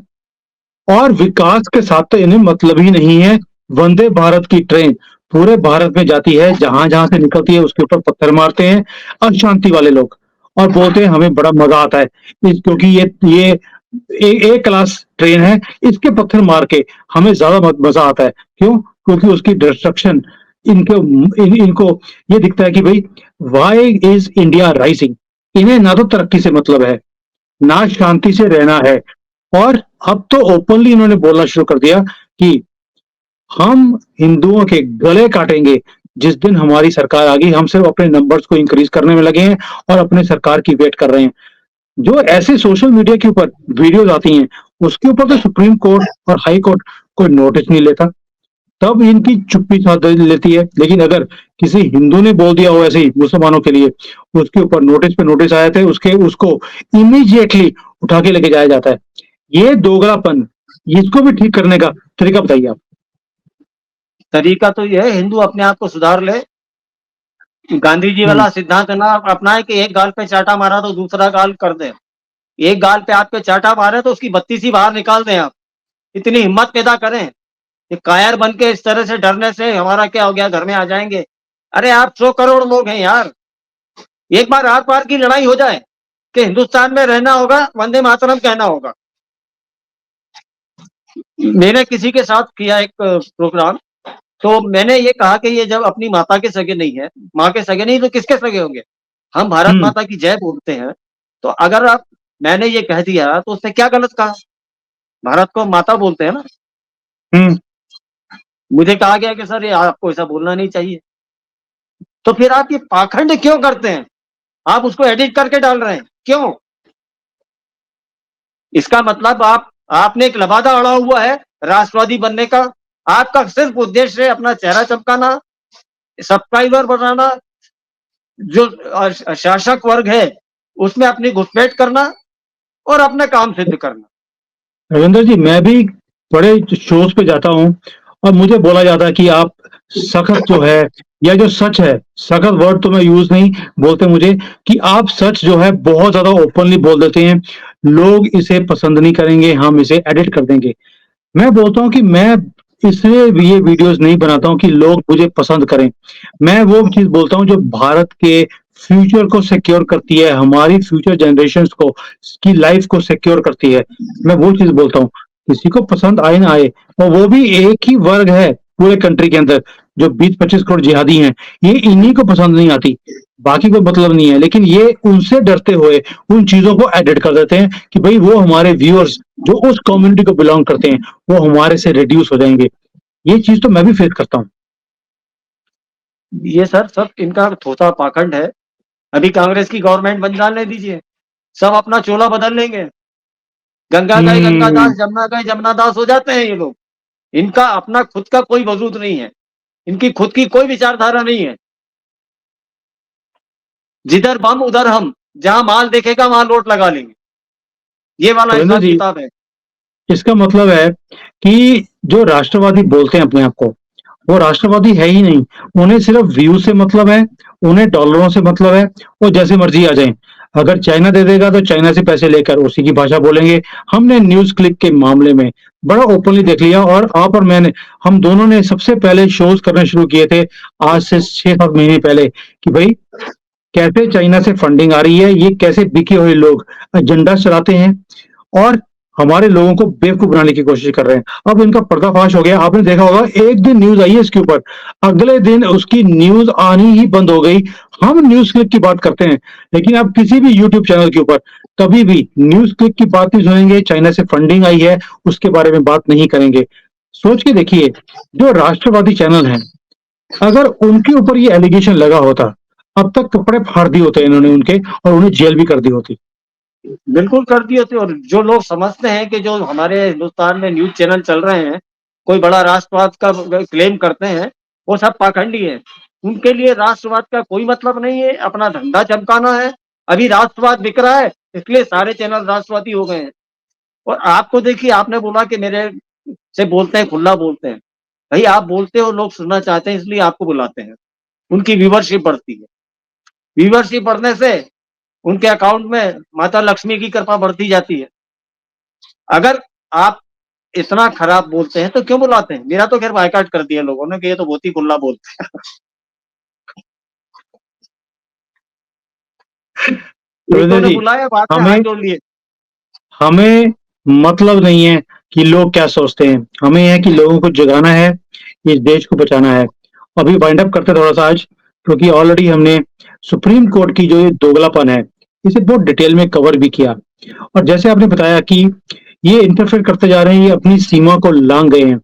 और विकास के साथ तो इन्हें मतलब ही नहीं है। वंदे भारत की ट्रेन पूरे भारत में जाती है, जहाँ-जहाँ से निकलती है उसके ऊपर पत्थर मारते हैं अशांति वाले लोग और बोलते हैं हमें बड़ा मज़ा आता है। क्योंकि ये ए क्लास ट्रेन है, इसके पत्थर मार के हमें ज़्यादा मज़ा आता है। क्यों? क्योंकि उसकी डिस्ट्रक्शन इनको इनको ये दिखता है कि भई व्हाई इज़ इंडिया राइजिंग? इन्हें ना तो तरक्की से मतलब है, ना शांति से रहना है और अब तो ओपनली इन्होंने बोलना शुरू कर दिया कि हम हिंदुओं के गले काटेंगे जिस दिन हमारी सरकार आ गई। हम सिर्फ अपने नंबर्स को इंक्रीज करने में लगे हैं और अपने सरकार की वेट कर रहे हैं। जो ऐसे सोशल मीडिया के ऊपर वीडियोज आती हैं, उसके ऊपर तो सुप्रीम कोर्ट और हाई कोर्ट कोई नोटिस नहीं लेता, तब इनकी चुप्पी साध लेती है। लेकिन अगर किसी हिंदू ने बोल दिया हो ऐसे ही मुसलमानों के लिए, उसके ऊपर नोटिस पे नोटिस आए थे, उसके उसको इमीडिएटली उठा के लेके जाया जाता है। ये दोगलापन, इसको भी ठीक करने का तरीका बताइए आप। तरीका तो ये है हिंदू अपने आप को सुधार ले। गांधी जी हुँ, वाला सिद्धांत ना अपनाए कि एक गाल पे चाटा मारा तो दूसरा गाल कर दे। एक गाल पे आपके चाटा मारे तो उसकी बत्तीसी बाहर निकाल दें आप। इतनी हिम्मत पैदा करें। ये कायर बन के इस तरह से डरने से हमारा क्या हो गया, घर में आ जाएँगे। अरे आप 100 करोड़ लोग हैं यार। एक बार आर-पार की लड़ाई हो जाए कि हिंदुस्तान में रहना होगा, वंदे मातरम कहना होगा। मैंने किसी के साथ किया एक प्रोग्राम, तो मैंने ये कहा कि ये जब अपनी माता के सगे नहीं है, माँ के सगे नहीं तो किसके सगे होंगे? हम भारत हुँ, माता की जय बोलते हैं, तो अगर आप मैंने ये कह दिया तो उसने क्या गलत कहा? भारत को माता बोलते हैं ना। हुँ। मुझे कहा गया कि सर ये आपको ऐसा बोलना नहीं चाहिए। तो फिर आप ये पाखंड क्यों करते हैं? आप उसको एडिट करके डाल रहे हैं, क्यों? इसका मतलब आपने एक लबादा अड़ा हुआ है राष्ट्रवादी बनने का। आपका सिर्फ उद्देश्य है अपना चेहरा चमकाना, सब्सक्राइबर बढ़ाना, जो शासक वर्ग है उसमें अपनी घुसपैठ करना और अपना काम सिद्ध करना। रविंदर जी, मैं भी बड़े शोज़ पे जाता हूँ और मुझे बोला जाता है कि आप सखत जो है या जो सच है, सखत वर्ड तो मैं यूज़ नहीं बोलते मुझे कि आप सच जो है बहुत ज़्यादा ओपनली बोल देते हैं। लोग इसे पसंद नहीं करेंगे, हम इसे एडिट कर देंगे। मैं बोलता हूँ कि मैं इसलिए ये वीडियोस नहीं बनाता हूँ कि लोग मुझे पसंद करें। मैं वो चीज़ बोलता हूँ जो भारत के फ्यूचर को सिक्योर करती है, हमारी फ्यूचर जनरेशंस को की लाइफ को सिक्योर करती है। मैं वो चीज़ बोलता हूँ। किसी को पसंद आए ना आए और वो भी एक ही वर्ग है पूरे कंट्री के अंदर जो 20-25 करोड़ जिहादी हैं, ये इन्हीं को पसंद नहीं आती। बाकी कोई मतलब नहीं है, लेकिन ये उनसे डरते हुए उन चीज़ों को एडिट कर देते हैं कि भई वो हमारे व्यूअर्स जो उस कम्युनिटी को बिलॉन्ग करते हैं, वो हमारे से रिड्यूस हो जाएँगे। ये चीज़ तो मैं भी फेस करता हूँ। ये सर सब इनका थोथा पाखंड है। अभी कांग्रेस की गवर्नमेंट बन जाने दीजिए, सब अपना चोला बदल लेंगे। गंगा गए हुँ, गंगादास, जमुना गए जमुनादास हो जाते हैं ये लोग। इनका अपना खुद का कोई वजूद नहीं है। इनकी खुद की कोई विचारधारा नहीं है। जिधर बम उधर हम, जहाँ माल देखेगा वहाँ लोट लगा लेंगे। ये वाला रविंद्र हिसाब जी, किताब है। इसका मतलब है कि जो राष्ट्रवादी बोलते हैं अपने आप को, वो राष्ट्रवादी है ही नहीं। उन्हें सिर्फ व्यू से मतलब है, उन्हें डॉलरों से मतलब है, वो जैसे मर्ज़ी आ जाएँ। अगर चाइना दे देगा तो चाइना से पैसे लेकर उसी की भाषा बोलेंगे। हमने न्यूज़ क्लिक के मामले में बड़ा ओपनली देख लिया और आप और मैंने हम दोनों ने सबसे पहले शोज़ करने शुरू किए थे आज से 6-7 महीने पहले कि भई कैसे चाइना से फंडिंग आ रही है, ये कैसे बिके हुए लोग एजेंडा चलाते हैं और हमारे लोगों को बेवकूफ बनाने की कोशिश कर रहे हैं। अब इनका पर्दाफाश हो गया। आपने देखा होगा एक दिन न्यूज़ आई है इसके ऊपर, अगले दिन उसकी न्यूज़ आनी ही बंद हो गई। हम न्यूज़ क्लिक की बात करते हैं, लेकिन आप किसी भी यूट्यूब चैनल के ऊपर कभी भी न्यूज़ क्लिक की बात नहीं सुनेंगे, चाइना से फंडिंग आई है, उसके बारे में बात नहीं करेंगे। सोच के देखिए, जो राष्ट्रवादी चैनल हैं, अगर उनके ऊपर ये एलिगेशन लगा होता, अब तक कपड़े फाड़ दिए होते इन्होंने उनके और उन्हें जेल भी कर दी होती। बिल्कुल कर दिए थे और जो लोग समझते हैं कि जो हमारे हिंदुस्तान में न्यूज़ चैनल चल रहे हैं, कोई बड़ा राष्ट्रवाद का क्लेम करते हैं, वो सब पाखंडी हैं। उनके लिए राष्ट्रवाद का कोई मतलब नहीं है, अपना धंधा चमकाना है। अभी राष्ट्रवाद बिक रहा है, इसलिए सारे चैनल राष्ट्रवादी हो गए हैं। और आपको देखिए आपने बोला कि मेरे से बोलते हैं, खुला बोलते हैं। भई आप बोलते हो, लोग सुनना चाहते हैं इसलिए आपको बुलाते हैं। उनकी व्यूवरशिप बढ़ती है। व्यूवरशिप बढ़ने से उनके अकाउंट में माता लक्ष्मी की कृपा बढ़ती जाती है। अगर आप इतना खराब बोलते हैं तो क्यों बुलाते हैं? मेरा तो खैर बायकॉट कर दिया लोगों ने कि ये तो बहुत ही खुला बोलते हैं। एक दो रविंद्र ने जी, बुलाया, बाद में हाथ हमें जोड़ लिए। हमें मतलब नहीं है कि लोग क्या सोचते हैं, हमें है कि लोगों को जगाना है, इस देश को बचाना है। अभी वाइंड अप करते हैं थोड़ा-सा आज, क्योंकि ऑलरेडी हमने सुप्रीम कोर्ट की जो ये दोगलापन है, इसे बहुत डिटेल में कवर भी किया। और जैसे आपने बताया कि ये इंटरफेयर करते जा रहे हैं, ये अपनी सीमा को लांघ गए हैं।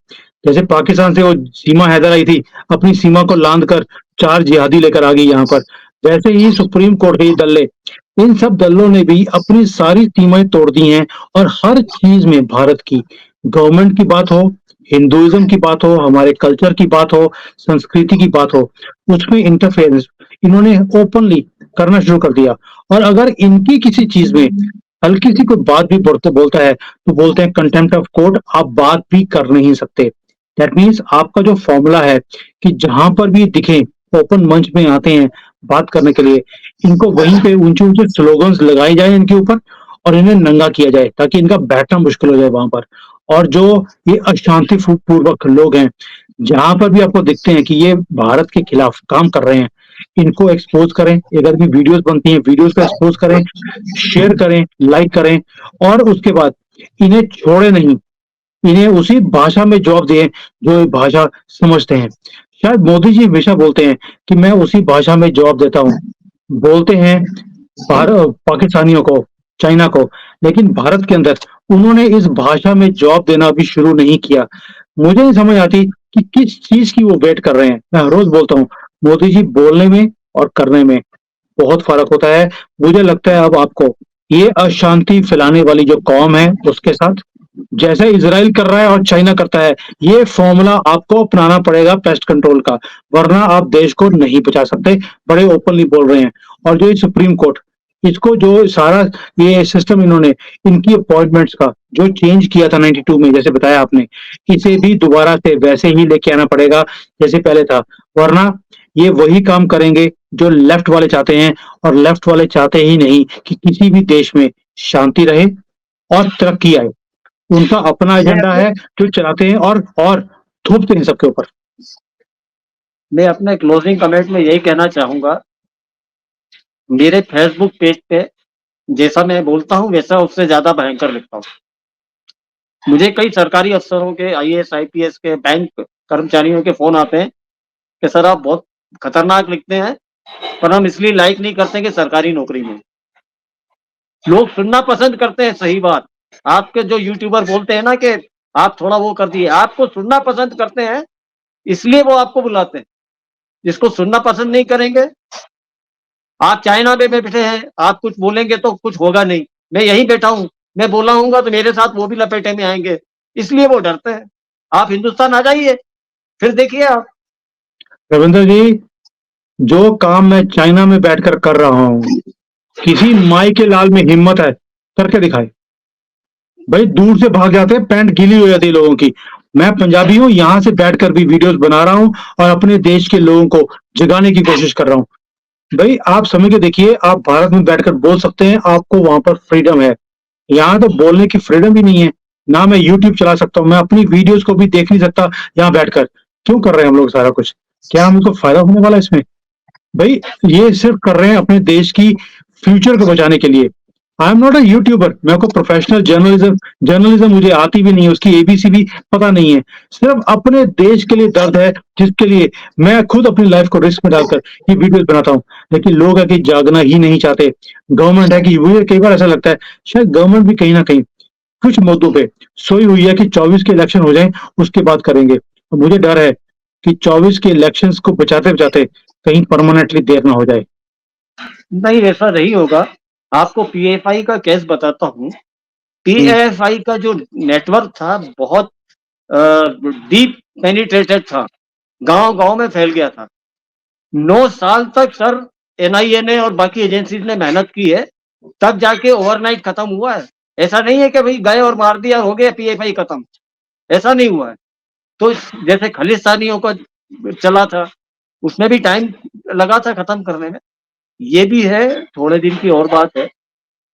जैसे पाकिस्तान से वो सीमा हैदर आई थी, अपनी सीमा को लांघ कर 4 जिहादी लेकर आ गई यहाँ पर। वैसे ही सुप्रीम कोर्ट के ये दल्ले, इन सब दलों ने भी अपनी सारी सीमाएँ तोड़ दी हैं और हर चीज़ में भारत की गवर्नमेंट की बात हो, हिंदुइज़्म की बात हो, हमारे कल्चर की बात हो, संस्कृति की बात हो, उसमें इंटरफेरेंस इन्होंने ओपनली करना शुरू कर दिया। और अगर इनकी किसी चीज़ में हल्की सी कोई बात भी बोलता है, तो बोलते हैं कंटेम्प्ट ऑफ कोर्ट, आप बात भी कर नहीं सकते। दैट मीन्स आपका जो फॉर्मूला है कि जहाँ पर भी दिखें, ओपन मंच में आते हैं बात करने के लिए, इनको वहीं पे ऊँचे-ऊँचे स्लोगन्स लगाए जाएँ इनके ऊपर और इन्हें नंगा किया जाए, ताकि इनका बैठना मुश्किल हो जाए वहाँ पर। और जो ये अशांति पूर्वक लोग हैं, जहाँ पर भी आपको दिखते हैं कि ये भारत के खिलाफ काम कर रहे हैं, इनको एक्सपोज़ करें। एक आदमी वीडियोज़ बनती हैं, वीडियोज़ को एक्सपोज़ करें, शेयर करें, लाइक करें और उसके बाद इन्हें छोड़े नहीं, इन्हें उसी भाषा में जवाब दें जो ये भाषा समझते हैं। शायद मोदी जी हमेशा बोलते हैं कि मैं उसी भाषा में जवाब देता हूँ। बोलते हैं पाकिस्तानियों को, चाइना को, लेकिन भारत के अंदर उन्होंने इस भाषा में जवाब देना अभी शुरू नहीं किया। मुझे नहीं समझ आती कि किस चीज़ की वो वेट कर रहे हैं। मैं हर रोज़ बोलता हूँ, मोदी जी बोलने में और करने में बहुत फ़र्क होता है। मुझे लगता है अब आपको ये अशांति फैलाने वाली जो कौम है, उसके साथ जैसे इज़राइल कर रहा है और चाइना करता है, ये फ़ॉर्मूला आपको अपनाना पड़ेगा पेस्ट कंट्रोल का, वरना आप देश को नहीं बचा सकते। बड़े ओपनली बोल रहे हैं। और जो ये सुप्रीम कोर्ट, इसको जो सारा ये सिस्टम इन्होंने इनकी अपॉइंटमेंट्स का जो चेंज किया था 92 में, जैसे बताया आपने, इसे भी दोबारा से वैसे ही लेके आना पड़ेगा जैसे पहले था, वरना ये वही काम करेंगे जो लेफ्ट वाले चाहते हैं। और लेफ्ट वाले चाहते ही नहीं कि किसी भी देश में शांति रहे और तरक्की आए। उनका अपना मैं एजेंडा अपने है जो चलाते हैं और थोपते हैं सबके ऊपर। मैं अपने क्लोजिंग कमेंट में यही कहना चाहूँगा, मेरे फेसबुक पेज पे जैसा मैं बोलता हूँ, वैसा उससे ज़्यादा भयंकर लिखता हूँ। मुझे कई सरकारी अफ़सरों के, आईएएस, आईपीएस के, बैंक कर्मचारियों के फ़ोन आते हैं कि सर आप बहुत खतरनाक लिखते हैं, पर हम इसलिए लाइक नहीं करते कि सरकारी नौकरी में। लोग सुनना पसंद करते हैं, सही बात। आपके जो यूट्यूबर बोलते हैं ना कि आप थोड़ा वो कर दिए, आपको सुनना पसंद करते हैं, इसलिए वो आपको बुलाते हैं। जिसको सुनना पसंद नहीं करेंगे, आप चाइना में बैठे हैं, आप कुछ बोलेंगे तो कुछ होगा नहीं। मैं यहीं बैठा हूँ, मैं बोला हूँगा तो मेरे साथ वो भी लपेटे में आएँगे, इसलिए वो डरते हैं। आप हिंदुस्तान आ जाइए, फिर देखिए आप। रविंद्र जी, जो काम मैं चाइना में बैठकर कर रहा हूँ, किसी माई के लाल में हिम्मत है, करके दिखाए। भाई दूर से भाग जाते हैं, पैंट गीली हो जाती है लोगों की। मैं पंजाबी हूँ, यहाँ से बैठकर भी वीडियोज़ बना रहा हूँ और अपने देश के लोगों को जगाने की कोशिश कर रहा हूँ। भाई आप समझ के देखिए, आप भारत में बैठकर बोल सकते हैं, आपको वहाँ पर फ्रीडम है। यहाँ तो बोलने की फ्रीडम भी नहीं है। ना मैं यूट्यूब चला सकता हूँ, मैं अपनी वीडियोज़ को भी देख नहीं सकता यहाँ बैठकर। क्यों कर रहे हैं हम लोग सारा कुछ? क्या हमको फ़ायदा होने वाला है इसमें? भाई ये सिर्फ कर रहे हैं अपने देश की फ्यूचर को बचाने के लिए। I am not a YouTuber, मेरे को प्रोफेशनल जर्नलिज्म जर्नलिज्म मुझे आती भी नहीं है, उसकी एबीसी भी पता नहीं है। सिर्फ अपने देश के लिए दर्द है, जिसके लिए मैं खुद अपनी लाइफ को रिस्क में डालकर ये वीडियोस बनाता हूँ। लेकिन लोग है कि जागना ही नहीं चाहते। गवर्नमेंट है कि मुझे कई बार ऐसा लगता है शायद गवर्नमेंट भी कहीं ना कहीं कुछ मुद्दों पे सोई हुई है कि 24 के इलेक्शन हो जाएं, उसके बाद करेंगे। और मुझे डर है कि 24 के इलेक्शंस को बचाते बचाते कहीं परमानेंटली देर ना हो जाए। नहीं, ऐसा नहीं होगा। आपको पीएफआई का केस बताता हूँ। जी। पीएफआई का जो नेटवर्क था, बहुत अ, डीप पेनिट्रेटेड था, गाँव-गाँव में फैल गया था। 9 साल तक सर एनआईए ने और बाकी एजेंसीज़ ने मेहनत की है, तब जाके ओवरनाइट खत्म हुआ है। ऐसा नहीं है कि भई गए और मार दिया, हो गया पीएफआई खत्म, ऐसा नहीं हुआ है। तो जैसे खालिस्तानियों का चला था, उसमें भी टाइम लगा था खत्म करने में। ये भी है, थोड़े दिन की और बात है।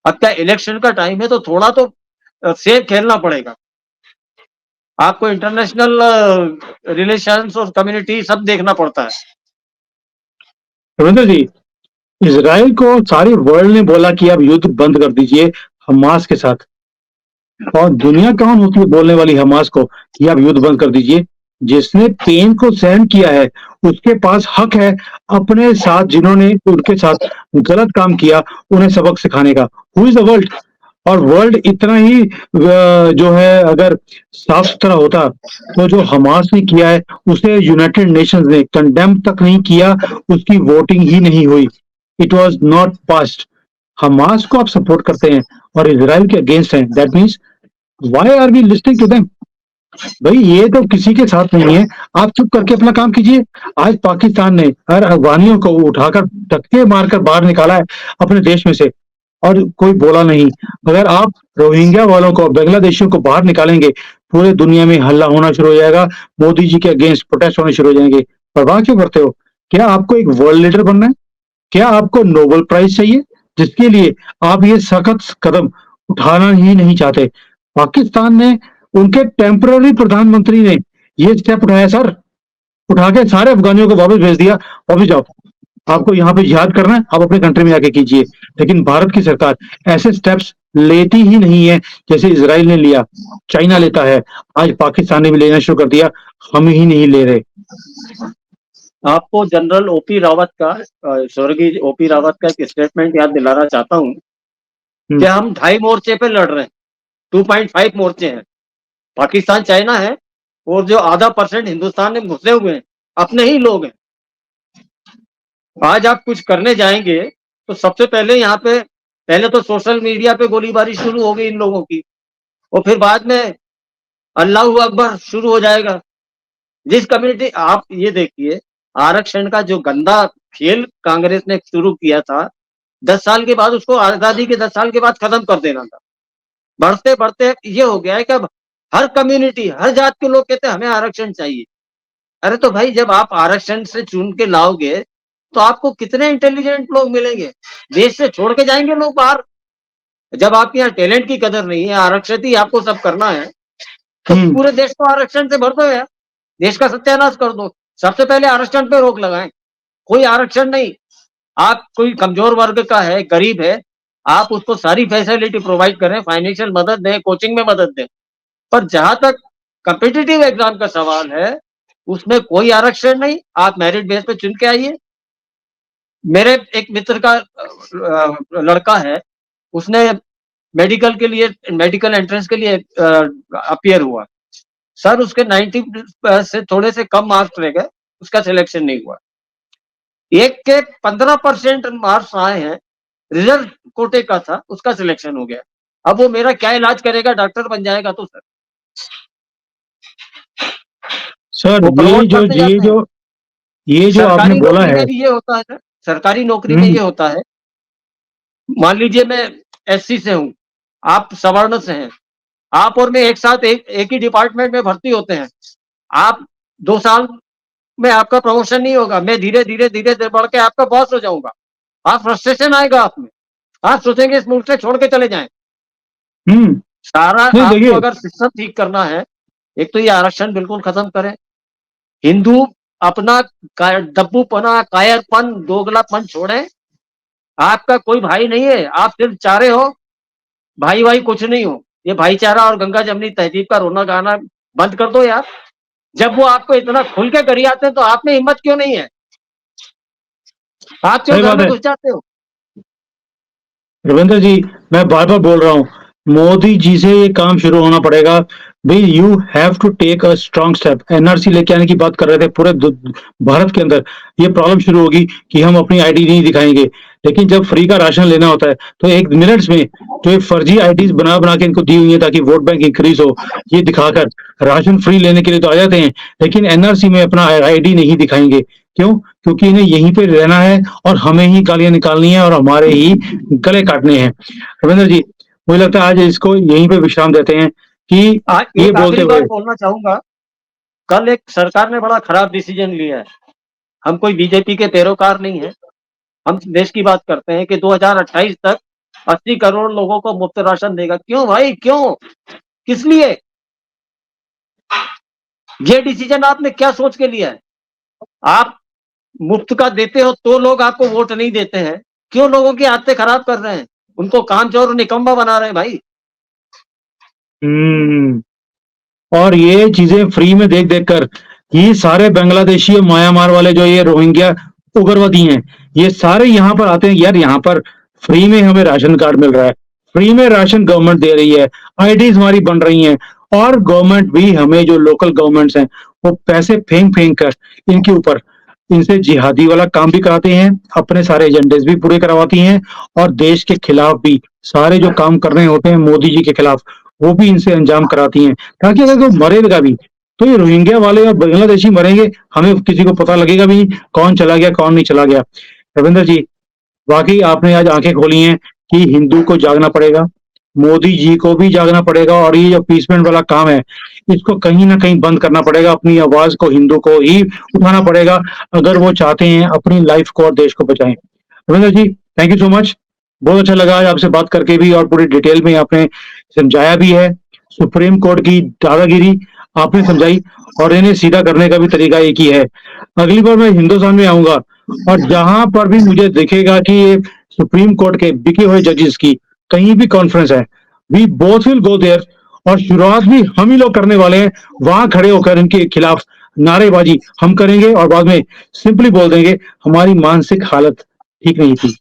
अब क्या इलेक्शन का टाइम है तो थोड़ा तो सेफ खेलना पड़ेगा। आपको इंटरनेशनल रिलेशंस और कम्युनिटी सब देखना पड़ता है। रविंद्र जी, इजराइल को सारी वर्ल्ड ने बोला कि आप युद्ध बंद कर दीजिए हमास के साथ, और दुनिया कौन होती है बोलने वाली हमास को कि आप युद्ध बंद कर दीजिए? जिसने पेन को सहन किया है उसके पास हक है अपने साथ जिन्होंने उनके साथ गलत काम किया उन्हें सबक सिखाने का। Who is the world? और वर्ल्ड इतना ही जो है अगर साफ सुथरा होता तो जो हमास ने किया है उसे यूनाइटेड नेशंस ने कंडेम तक नहीं किया, उसकी वोटिंग ही नहीं हुई, it was not passed. Hamas को आप सपोर्ट करते हैं और इसराइल के अगेंस्ट हैं, that means why are we listing to them? भाई ये तो किसी के साथ नहीं है, आप चुप करके अपना काम कीजिए। आज पाकिस्तान ने हर अफगानियों को उठाकर धक्के मारकर बाहर निकाला है अपने देश में से, और कोई बोला नहीं। अगर आप रोहिंग्या वालों को, बांग्लादेशियों को बाहर निकालेंगे, पूरे दुनिया में हल्ला होना शुरू हो जाएगा, मोदी जी के अगेंस्ट प्रोटेस्ट होने शुरू हो जाएंगे। परवाह क्यों करते हो? क्या आपको एक वर्ल्ड लीडर बनना है? क्या आपको नोबेल प्राइज चाहिए जिसके लिए आप ये सख्त कदम उठाना ही नहीं चाहते? पाकिस्तान ने, उनके टेम्पररी प्रधानमंत्री ने ये स्टेप उठाया सर, उठा के सारे अफगानियों को वापस भेज दिया, वापस जाओ, आपको यहाँ पे जिहाद करना है आप अपने कंट्री में आके कीजिए। लेकिन भारत की सरकार ऐसे स्टेप्स लेती ही नहीं है जैसे इसराइल ने लिया, चाइना लेता है, आज पाकिस्तान ने भी लेना शुरू कर दिया, हम ही नहीं ले रहे। आपको जनरल ओपी रावत का, स्वर्गीय ओपी रावत का एक स्टेटमेंट याद दिलाना चाहता हूँ कि हम 2.5 मोर्चे पे लड़ रहे हैं, 2.5 मोर्चे हैं। पाकिस्तान, चाइना है, और जो आधा % हिंदुस्तान में घुसे हुए हैं, अपने ही लोग हैं। आज आप कुछ करने जाएंगे तो सबसे पहले यहाँ पे, पहले तो सोशल मीडिया पे गोलीबारी शुरू हो गई इन लोगों की, और फिर बाद में अल्लाहू अकबर शुरू हो जाएगा। जिस कम्युनिटी, आप ये देखिए, आरक्षण का जो गंदा खेल कांग्रेस ने शुरू किया था, 10 साल के बाद उसको, आजादी के 10 साल के बाद खत्म कर देना था। बढ़ते बढ़ते ये हो गया है कि अब हर कम्युनिटी, हर जात के लोग कहते हैं हमें आरक्षण चाहिए। अरे तो भाई, जब आप आरक्षण से चुन के लाओगे तो आपको कितने इंटेलिजेंट लोग मिलेंगे? देश से छोड़ के जाएंगे लोग बाहर। जब आपके यहाँ टैलेंट की कदर नहीं है, आरक्षित ही आपको सब करना है, तो पूरे देश को आरक्षण से भर दो यार, देश का सत्यानाश कर दो। सबसे पहले आरक्षण पे रोक लगाएं। कोई आरक्षण नहीं, आप कोई कमजोर वर्ग का है, गरीब है, आप उसको सारी फैसिलिटी प्रोवाइड करें, फाइनेंशियल मदद दें, कोचिंग में मदद दें। पर जहां तक कॉम्पिटिटिव एग्जाम का सवाल है, उसमें कोई आरक्षण नहीं, आप मेरिट बेस पे चुन के आइए। मेरे एक मित्र का लड़का है, उसने मेडिकल के लिए, मेडिकल एंट्रेंस के लिए अपियर हुआ। सर उसके 90 से थोड़े से कम मार्क्स रह गए, उसका सिलेक्शन नहीं हुआ। एक के 15% मार्क्स आए हैं, रिजर्व कोटे का था, उसका सिलेक्शन हो गया। अब वो मेरा क्या इलाज करेगा? डॉक्टर बन जाएगा तो सर, सर वो ये प्रमोट जो करते ये जाते हैं। जो ये जो आपने सरकारी बोला नौकरी है, में भी ये होता है सर, सरकारी नौकरी में ये होता है। मान लीजिए मैं एससी से हूँ, आप सवर्ण से हैं, आप और मैं एक साथ एक ही डिपार्टमेंट में भर्ती होते हैं। आप 2 साल में आपका प्रमोशन नहीं होगा, मैं धीरे धीरे धीरे धीरे बढ़ के आपका बॉस हो जाऊंगा। आप फ्रस्ट्रेशन आएगा आप में, आप सोचेंगे इस मुल्क से छोड़ के चले जाएं। हम्म सारा नहीं आपको देखिए, अगर सिस्टम ठीक करना है, एक तो ये आरक्षण बिल्कुल खत्म करें। हिंदू अपना दब्बूपना, कायरपन, दोगलापन छोड़े। आपका कोई भाई नहीं है, आप सिर्फ चारे हो, भाई भाई कुछ नहीं हो। ये भाईचारा और गंगा जमनी तहजीब का रोना गाना बंद कर दो यार। जब वो आपको इतना खुल के गरियाते हैं तो आप में हिम्मत क्यों नहीं है? आप क्यों सही घर बात में है घुस जाते हो? रविंद्र जी, मैं बार बार बोल रहा हूँ, मोदी जी से ये काम शुरू होना पड़ेगा। भाई you have to take a strong step. NRC लेके आने की बात कर रहे थे, पूरे भारत के अंदर ये प्रॉब्लम शुरू होगी कि हम अपनी आईडी नहीं दिखाएंगे, लेकिन जब फ्री का राशन लेना होता है तो एक मिनट्स में जो ये फर्जी आईडीज बना बना के इनको दी हुई है ताकि वोट बैंक इंक्रीज हो, ये दिखाकर राशन फ्री लेने के लिए तो आ जाते हैं, लेकिन एनआरसी में अपना आईडी नहीं दिखाएंगे। क्यों? क्योंकि इन्हें यहीं पे रहना है और हमें ही गालियां निकालनी है और हमारे ही गले काटने हैं। रविंद्र जी, मुझे लगता है आज इसको यहीं पे विश्राम देते हैं कि आज ये एक बोलते आखिरी हुए। बात बोलना चाहूंगा। कल एक सरकार ने बड़ा खराब डिसीजन लिया है। हम कोई बीजेपी के पैरोकार नहीं है, हम देश की बात करते हैं कि 2028 तक 80 करोड़ लोगों को मुफ्त राशन देगा। क्यों भाई, क्यों? किस लिए? ये डिसीजन आपने क्या सोच के लिया है? आप मुफ्त का देते हो तो लोग आपको वोट नहीं देते हैं। क्यों लोगों की आदतें खराब कर रहे हैं? उनको कामचोर और निकम्मा बना रहे हैं भाई। हम्म। और ये चीजें फ्री में देख देख कर ये सारे बांग्लादेशी और म्यांमार वाले जो ये रोहिंग्या उग्रवादी हैं, ये सारे यहाँ पर आते हैं यार। यहाँ पर फ्री में हमें राशन कार्ड मिल रहा है, फ्री में राशन गवर्नमेंट दे रही है, आईडीज हमारी बन रही हैं, और गवर्नमेंट भी हमें, जो लोकल गवर्नमेंट्स हैं, वो पैसे फेंक फेंक कर इनके ऊपर, इनसे जिहादी वाला काम भी कराते हैं, अपने सारे एजेंडेस भी पूरे करवाती हैं, और देश के खिलाफ भी सारे जो काम कर रहे होते हैं मोदी जी के खिलाफ, वो भी इनसे अंजाम कराती हैं, ताकि अगर कोई मरेगा भी तो ये रोहिंग्या वाले और बांग्लादेशी मरेंगे, हमें किसी को पता लगेगा भी नहीं कौन चला गया कौन नहीं चला गया। रविंदर जी, वाकई आपने आज आंखें खोली हैं कि हिंदू को जागना पड़ेगा, मोदी जी को भी जागना पड़ेगा, और ये जो पीसमेंट वाला काम है इसको कहीं ना कहीं बंद करना पड़ेगा। अपनी आवाज को हिंदू को ही उठाना पड़ेगा अगर वो चाहते हैं अपनी लाइफ को और देश को बचाएं। रविंदर जी, थैंक यू सो मच। बहुत अच्छा लगा आज आपसे बात करके भी, और पूरी डिटेल में आपने समझाया भी है। सुप्रीम कोर्ट की दादागिरी आपने समझाई, और इन्हें सीधा करने का भी तरीका एक ही है। अगली बार मैं हिंदुस्तान में आऊंगा, और जहां पर भी मुझे दिखेगा कि ये सुप्रीम कोर्ट के बिके हुए जजेस की कहीं भी कॉन्फ्रेंस है, we both will go there, और शुरुआत भी हम ही लोग करने वाले हैं। वहां खड़े होकर इनके खिलाफ नारेबाजी हम करेंगे, और बाद में सिंपली बोल देंगे हमारी मानसिक हालत ठीक नहीं थी।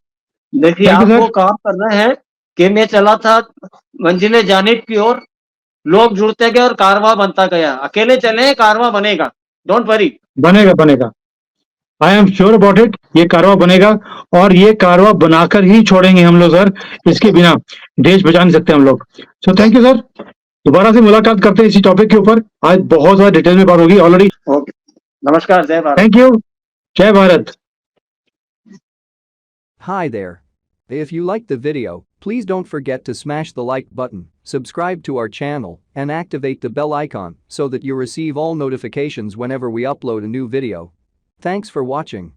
देखिए, थैंक यू आप वो सर। काम कर रहे हैं कि मैं चला था मंजिले जानिब की ओर, लोग जुड़ते गए और कारवां बनता गया। अकेले चले, कारवां बनेगा। Don't worry. बनेगा बनेगा, I am sure about it, ये कारवा बनेगा, और ये कारवा बनाकर ही छोड़ेंगे हम लोग सर। इसके बिना देश बचा नहीं सकते हम लोग। So thank you sir. दोबारा से मुलाकात करते हैं इसी टॉपिक के ऊपर, आज बहुत ज्यादा डिटेल में बात होगी ऑलरेडी। ओके, नमस्कार, जय भारत। Thank you. जय Bharat. Hi there. If you liked the video, please don't forget to smash the like button, subscribe to our channel, and activate the bell icon so that you receive all notifications whenever we upload a new video. Thanks for watching.